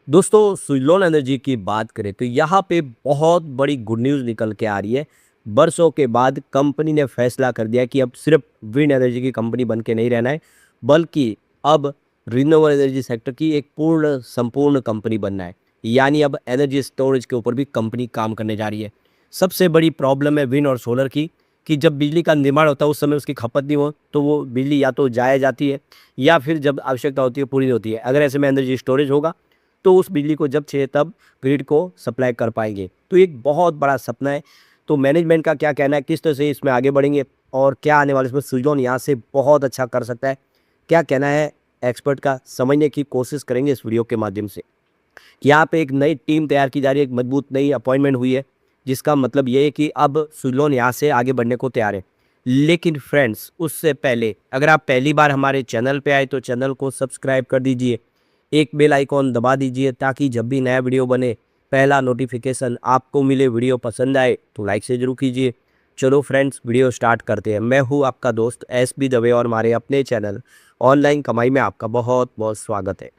दोस्तों सुज़लोन एनर्जी की बात करें तो यहाँ पे बहुत बड़ी गुड न्यूज़ निकल के आ रही है। बरसों के बाद कंपनी ने फैसला कर दिया कि अब सिर्फ विंड एनर्जी की कंपनी बन के नहीं रहना है, बल्कि अब रिन्यूएबल एनर्जी सेक्टर की एक पूर्ण संपूर्ण कंपनी बनना है। यानी अब एनर्जी स्टोरेज के ऊपर भी कंपनी काम करने जा रही है। सबसे बड़ी प्रॉब्लम है विंड और सोलर की कि जब बिजली का निर्माण होता है उस समय उसकी खपत नहीं हो तो वो बिजली या तो जाया जाती है या फिर जब आवश्यकता होती है पूरी नहीं होती है। अगर ऐसे में एनर्जी स्टोरेज होगा तो उस बिजली को जब चाहिए तब ग्रिड को सप्लाई कर पाएँगे। तो एक बहुत बड़ा सपना है। तो मैनेजमेंट का क्या कहना है, किस तरह से इसमें आगे बढ़ेंगे और क्या आने वाले इसमें सुज़लोन यहाँ से बहुत अच्छा कर सकता है? क्या कहना है एक्सपर्ट का, समझने की कोशिश करेंगे इस वीडियो के माध्यम से। यहाँ पे एक नई टीम तैयार की जा रही है, एक मजबूत नई अपॉइंटमेंट हुई है, जिसका मतलब ये है कि अब सुज़लोन यहाँ से आगे बढ़ने को तैयार है। लेकिन फ्रेंड्स उससे पहले अगर आप पहली बार हमारे चैनल पे आए तो चैनल को सब्सक्राइब कर दीजिए। एक बेल आइकॉन दबा दीजिए ताकि जब भी नया वीडियो बने पहला नोटिफिकेशन आपको मिले। वीडियो पसंद आए तो लाइक से ज़रूर कीजिए। चलो फ्रेंड्स वीडियो स्टार्ट करते हैं। मैं हूँ आपका दोस्त एसबी दवे और हमारे अपने चैनल ऑनलाइन कमाई में आपका बहुत बहुत स्वागत है।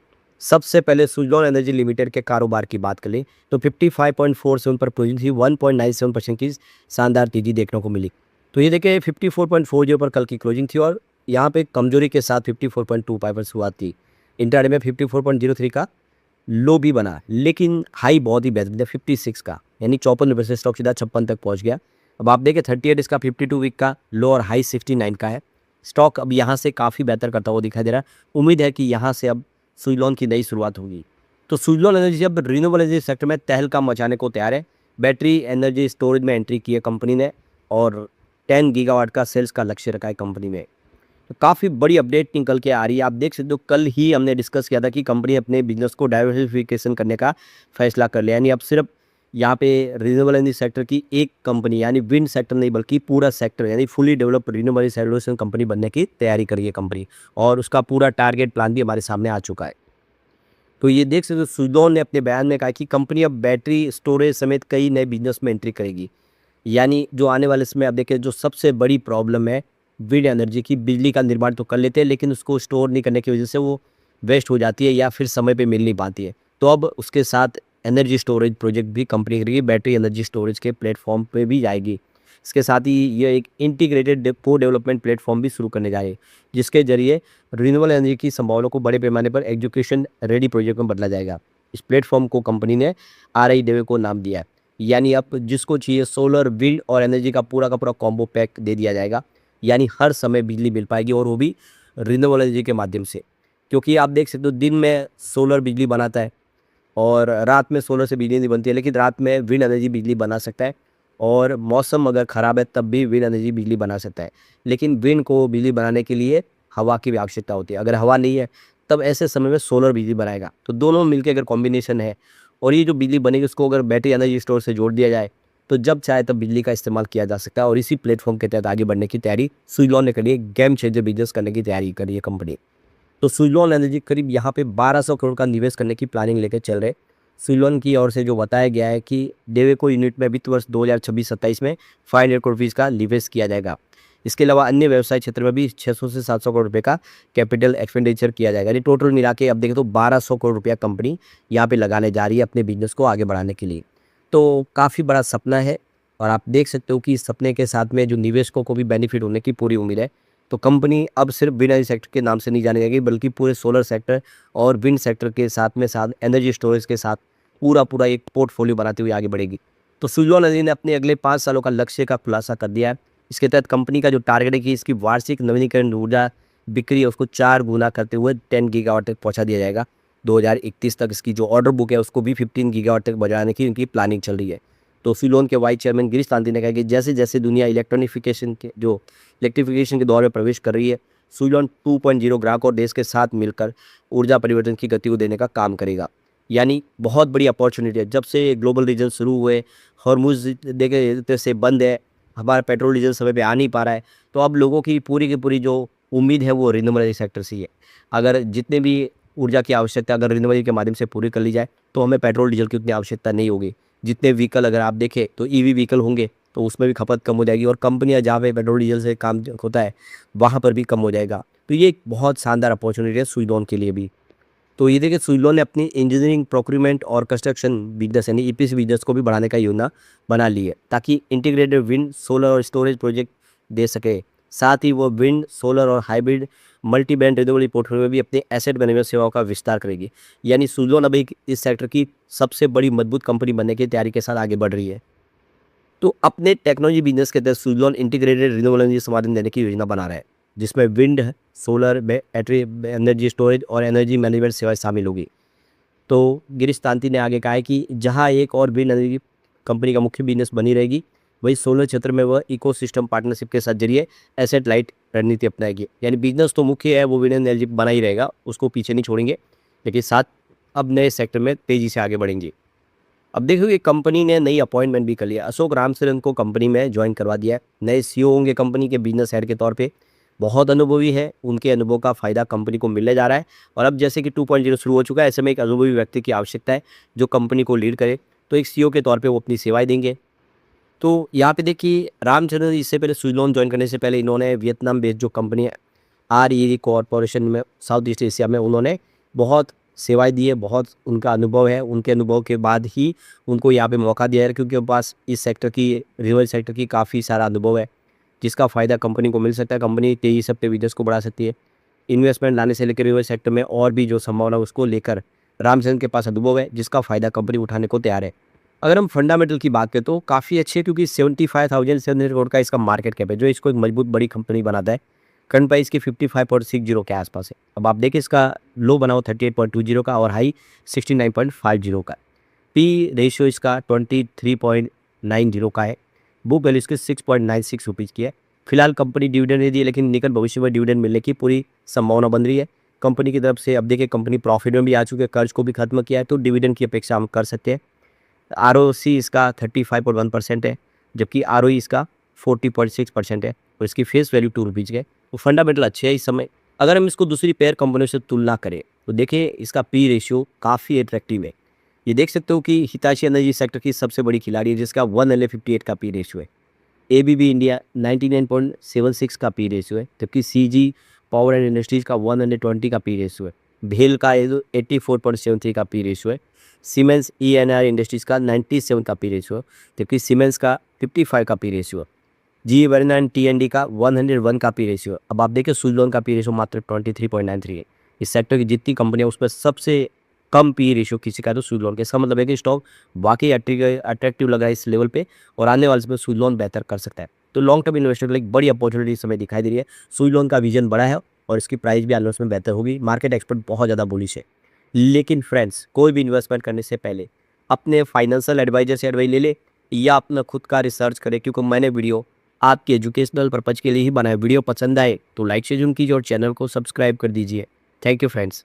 सबसे पहले सुज़लोन एनर्जी लिमिटेड के कारोबार की बात करें तो 55.47 पर क्लोजिंग थी, 1.97% की शानदार तेजी देखने को मिली। तो ये देखिए 54.40 पर कल की क्लोजिंग थी और यहाँ पे कमजोरी के साथ 54.25 पर शुरुआत थी। इंट्राडे में 54.03 का लो भी बना, लेकिन हाई बहुत ही बेहतर था 56 का, यानी 54 से स्टॉक सीधा 56 तक पहुंच गया। अब आप देखें 38 इसका 52 वीक का लो और हाई 69 का है। स्टॉक अब यहाँ से काफ़ी बेहतर करता हुआ दिखाई दे रहा है। उम्मीद है कि यहाँ से अब सुज़लोन की नई शुरुआत होगी। तो सुज़लोन एनर्जी अब रिन्यूएबल एनर्जी सेक्टर में तहलका मचाने को तैयार है। बैटरी एनर्जी स्टोरेज में एंट्री की है कंपनी ने और 10 गीगावाट का सेल्स का लक्ष्य रखा है कंपनी में। तो काफ़ी बड़ी अपडेट निकल के आ रही है। आप देख सकते हो कल ही हमने डिस्कस किया था कि कंपनी अपने बिजनेस को डाइवर्सिफिकेशन करने का फैसला कर लिया, यानी अब सिर्फ यहाँ पे रिन्यूएबल एनर्जी सेक्टर की एक कंपनी यानी विंड सेक्टर नहीं बल्कि पूरा सेक्टर यानी fully developed renewable solution company बनने की तैयारी कर रही है कंपनी, और उसका पूरा टारगेट प्लान भी हमारे सामने आ चुका है। तो ये देख सकते हो सुज़लोन ने अपने बयान में कहा कि कंपनी अब बैटरी स्टोरेज समेत कई नए बिजनेस में एंट्री करेगी। यानी जो आने वाले समय आप देखिए जो सबसे बड़ी प्रॉब्लम है विंड एनर्जी की, बिजली का निर्माण तो कर लेते हैं लेकिन उसको स्टोर नहीं करने की वजह से वो वेस्ट हो जाती है या फिर समय पे मिल नहीं पाती है। तो अब उसके साथ एनर्जी स्टोरेज प्रोजेक्ट भी कंपनी करेगी, बैटरी एनर्जी स्टोरेज के प्लेटफॉर्म पे भी जाएगी। इसके साथ ही ये एक इंटीग्रेटेड को डेवलपमेंट प्लेटफॉर्म भी शुरू करने जा रही है, जिसके जरिए रिन्यूएबल एनर्जी की संभावनाओं को बड़े पैमाने पर एजुकेशन रेडी प्रोजेक्ट में बदला जाएगा। इस प्लेटफॉर्म को कंपनी ने RIDEVE को नाम दिया है। यानी अब जिसको चाहिए सोलर, विंड और एनर्जी का पूरा कॉम्बो पैक दे दिया जाएगा। यानी हर समय बिजली मिल पाएगी और वो भी रिन्यूएबल एनर्जी के माध्यम से। क्योंकि आप देख सकते हो दिन में सोलर बिजली बनाता है और रात में सोलर से बिजली नहीं बनती है, लेकिन रात में विंड एनर्जी बिजली बना सकता है और मौसम अगर ख़राब है तब भी विंड एनर्जी बिजली बना सकता है। लेकिन विंड को बिजली बनाने के लिए हवा की भी आवश्यकता होती है। अगर हवा नहीं है तब ऐसे समय में सोलर बिजली बनाएगा। तो दोनों मिलके अगर कॉम्बिनेशन है और ये जो बिजली बनेगी उसको अगर बैटरी एनर्जी स्टोर से जोड़ दिया जाए तो जब चाहे तब बिजली का इस्तेमाल किया जा सकता है। और इसी प्लेटफॉर्म के तहत आगे बढ़ने की तैयारी सुज़लोन ने करी है। गेम चेंजर बिजनेस करने की तैयारी करी है कंपनी। तो सुज़लोन एनर्जी करीब यहाँ पे 1200 करोड़ का निवेश करने की प्लानिंग लेकर चल रहे। सुज़लोन की ओर से जो बताया गया है कि डेवेको यूनिट में वित्त वर्ष 2026-27 में 500 करोड़ रुपीज़ का निवेश किया जाएगा। इसके अलावा अन्य व्यवसाय क्षेत्र में भी 600 से 700 करोड़ रुपए का कैपिटल एक्सपेंडिचर किया जाएगा। यानी टोटल मिला के अब देखें तो 1200 करोड़ रुपया कंपनी यहाँ पे लगाने जा रही है अपने बिजनेस को आगे बढ़ाने के लिए। तो काफ़ी बड़ा सपना है और आप देख सकते हो कि इस सपने के साथ में जो निवेशकों को भी बेनिफिट होने की पूरी उम्मीद है। तो कंपनी अब सिर्फ विंड एनर्जी सेक्टर के नाम से नहीं जानी जाएगी बल्कि पूरे सोलर सेक्टर और विंड सेक्टर के साथ एनर्जी स्टोरेज के साथ पूरा एक पोर्टफोलियो बनाते हुए आगे बढ़ेगी। तो सुज़लोन एनर्जी ने अपने अगले 5 सालों का लक्ष्य का खुलासा कर दिया है। इसके तहत कंपनी का जो टारगेट है कि इसकी वार्षिक नवीनीकरण ऊर्जा बिक्री है उसको 4 गुना करते हुए 10 गीगावाट तक पहुंचा दिया जाएगा। 2031 तक इसकी जो ऑर्डर बुक है उसको भी 15 गीगावाट तक बढ़ाने की उनकी प्लानिंग चल रही है। तो सुज़लोन के वाइस चेयरमैन गिरीश तांती ने कहा कि जैसे जैसे दुनिया इलेक्ट्रिफिकेशन के दौर में प्रवेश कर रही है, सुज़लोन 2.0 ग्राहक और देश के साथ मिलकर ऊर्जा परिवर्तन की गति को देने का काम करेगा। यानी बहुत बड़ी अपॉर्चुनिटी है। जब से ग्लोबल रीजन शुरू हुए, हॉर्मुज़ देखे से बंद है, हमारा पेट्रोल डीजल समय पे आ नहीं पा रहा है, तो अब लोगों की पूरी जो उम्मीद है वो रिन्यूएबल एनर्जी सेक्टर से ही है। अगर जितने भी ऊर्जा की आवश्यकता अगर रिन्यूएबल एनर्जी के माध्यम से पूरी कर ली जाए तो हमें पेट्रोल डीजल की उतनी आवश्यकता नहीं होगी। जितने व्हीकल अगर आप देखें तो EV व्हीकल होंगे तो उसमें भी खपत कम हो जाएगी और कंपनियां जहाँ पे पेट्रोल डीजल से काम होता है वहाँ पर भी कम हो जाएगा। तो ये एक बहुत शानदार अपॉर्चुनिटी है सुज़लोन के लिए भी। तो ये देखिए सुज़लोन ने अपनी इंजीनियरिंग प्रोक्यूरमेंट और कंस्ट्रक्शन बिजनेस यानी ईपीसी बिजनेस को भी बढ़ाने का योजना बना ली है ताकि इंटीग्रेटेड विंड सोलर और स्टोरेज प्रोजेक्ट दे सके। साथ ही वो विंड सोलर और hybrid multi band renewable portfolio में भी अपने एसेट मैनेजमेंट सेवाओं का विस्तार करेगी। यानी सुज़लोन अभी इस सेक्टर की सबसे बड़ी मजबूत कंपनी बनने की तैयारी के साथ आगे बढ़ रही है। तो अपने टेक्नोलॉजी बिजनेस के तहत सुज़लोन इंटीग्रेटेड रिन्यूएबल एनर्जी समाधान देने की योजना बना रहा है, जिसमें wind, solar, battery energy storage और एनर्जी मैनेजमेंट सेवाएं शामिल होगी। तो गिरीश तांती ने आगे कहा है कि जहां एक और विंड एनर्जी कंपनी का मुख्य बिजनेस बनी रहेगी, वही सोलर क्षेत्र में वह इकोसिस्टम पार्टनरशिप के साथ जरिए एसेट लाइट रणनीति अपनाएगी। यानी बिजनेस तो मुख्य है, वो विंड एनर्जी बना ही रहेगा, उसको पीछे नहीं छोड़ेंगे, लेकिन साथ अब नए सेक्टर में तेज़ी से आगे बढ़ेंगे। अब देखो कि कंपनी ने नई अपॉइंटमेंट भी कर लिया, अशोक रामचरण को कंपनी में ज्वाइन करवा दिया है। नए सीईओ होंगे कंपनी के बिजनेस हेड के तौर पे, बहुत अनुभवी है, उनके अनुभव का फ़ायदा कंपनी को मिलने जा रहा है। और अब जैसे कि 2.0 शुरू हो चुका है, ऐसे में एक अनुभवी व्यक्ति की आवश्यकता है जो कंपनी को लीड करे। तो एक सीईओ के तौर पे वो अपनी सेवाएं देंगे। तो यहाँ पे देखिए रामचंद्रन इससे पहले सुज़लोन ज्वाइन करने से पहले इन्होंने वियतनाम बेस्ड जो कंपनी है REE कॉरपोरेशन में साउथ ईस्ट एशिया में उन्होंने बहुत सेवाएं दी है, बहुत उनका अनुभव है। उनके अनुभव के बाद ही उनको यहाँ पे मौका दिया है, क्योंकि उनके पास इस सेक्टर की रियल सेक्टर की काफ़ी सारा अनुभव है, जिसका फ़ायदा कंपनी को मिल सकता है। कंपनी तेज़ी से अपने बिजनेस को बढ़ा सकती है। इन्वेस्टमेंट लाने से लेकर रियल सेक्टर में और भी जो संभावना है उसको लेकर रामचंद्रन के पास अनुभव है, जिसका फ़ायदा कंपनी उठाने को तैयार है। अगर हम फंडामेंटल की बात करें तो काफ़ी अच्छी है, क्योंकि 75,700 करोड़ का इसका मार्केट कैप है, जो इसको एक मजबूत बड़ी कंपनी बनाता है। करंट प्राइस की 55.60 के आसपास है। अब आप देखिए इसका लो बना हो 38.20 का और हाई 69.50 का। पी रेशियो इसका 23.90 का है। बुक वैल्यू इसके 6.96 रुपीज़ की है। फिलहाल कंपनी डिविडेंड नहीं दी है, लेकिन निकट भविष्य में डिविडेंड मिलने की पूरी संभावना बन रही है कंपनी की तरफ से। अब देखिए कंपनी प्रॉफिट में भी आ चुकी है, कर्ज को भी खत्म किया है, तो डिविडेंड की अपेक्षा हम कर सकते हैं। ROC इसका 35.1% है, जबकि ROE इसका 40.6% है और इसकी फेस वैल्यू 2 रुपीज़ है। तो फंडामेंटल अच्छे है इस समय। अगर हम इसको दूसरी पेयर कंपनियों से तुलना करें तो देखिए इसका पी रेशियो काफ़ी अट्रैक्टिव है। ये देख सकते हो कि हिताची एनर्जी सेक्टर की सबसे बड़ी खिलाड़ी है, जिसका 158 का पी रेशियो है। ABB इंडिया 99.76 का पी रेशियो है, जबकि CG पावर एंड इंडस्ट्रीज का 120 का पी रेशियो है। भेल का 84.73 का पी रेशियो है। सीमेंस ENR इंडस्ट्रीज का 97 का पी रेशियो है, जबकि सीमेंस का 55 का पी रेशियो है। GE वर्ना एंड TND का 101 का पी रेशियो है। अब आप देखिए सुज़लोन का पी रेशियो मात्र 23.93 है। इस सेक्टर की जितनी कंपनियां उस पर सबसे कम पी रेशियो किसी का तो सुज़लोन के। इसका मतलब है कि स्टॉक वाकई अट्रैक्टिव लगा है इस लेवल पे और आने वाले समय सुज़लोन बेहतर कर सकता है। तो लॉन्ग टर्म इन्वेस्टर के लिए एक बड़ी अपॉर्चुनिटी इस समय दिखाई दे रही है। सुज़लोन का विजन बड़ा है और इसकी प्राइस भी आने वाले समय बेहतर होगी। मार्केट एक्सपर्ट बहुत ज़्यादा बुलिश है। लेकिन फ्रेंड्स, कोई भी इन्वेस्टमेंट करने से पहले अपने फाइनेंशियल एडवाइजर से एडवाइस ले ले या अपना खुद का रिसर्च करें, क्योंकि मैंने वीडियो आपके एजुकेशनल पर्पज़ के लिए ही बनाया। वीडियो पसंद आए तो लाइक से जरूर कीजिए और चैनल को सब्सक्राइब कर दीजिए। Thank you friends.